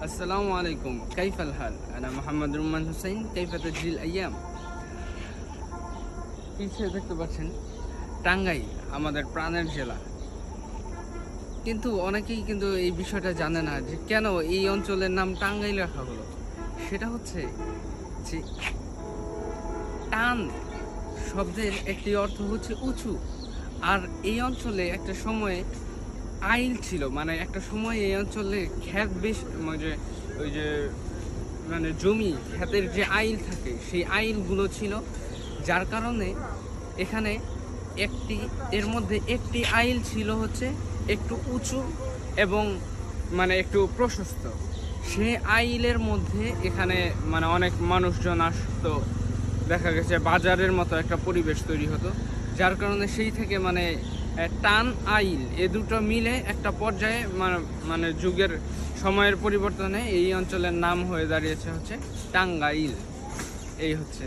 আসসালামু আলাইকুম, কাইফাল হাল? আনা মোহাম্মদ রুম্মান হুসাইন। কাইফা তাজরিল আইয়াম? পিছিয়ে দেখতে পাচ্ছেন টাঙ্গাইল আমাদের প্রাণের জেলা, কিন্তু অনেকেই কিন্তু এই বিষয়টা জানে না যে কেন এই অঞ্চলের নাম টাঙ্গাইল রাখা হলো। সেটা হচ্ছে যে টান শব্দের একটি অর্থ হচ্ছে উঁচু, আর এই অঞ্চলে একটা সময়ে আইল ছিল, মানে একটা সময় এই অঞ্চলে ক্ষেত বেশ ওই যে মানে জমি ক্ষেতের যে আইল থাকে সেই আইলগুলো ছিল, যার কারণে এখানে এর মধ্যে একটি আইল ছিল হচ্ছে একটু উঁচু এবং মানে একটু প্রশস্ত। সে আইলের মধ্যে এখানে মানে অনেক মানুষজন আসতো, দেখা গেছে বাজারের মতো একটা পরিবেশ তৈরি হতো, যার কারণে সেই থেকে মানে টান আইল এ দুটো মিলে একটা পর্যায়ে মানে যুগের সময়ের পরিবর্তনে এই অঞ্চলের নাম হয়ে দাঁড়িয়েছে হচ্ছে টাঙ্গাইল। এই হচ্ছে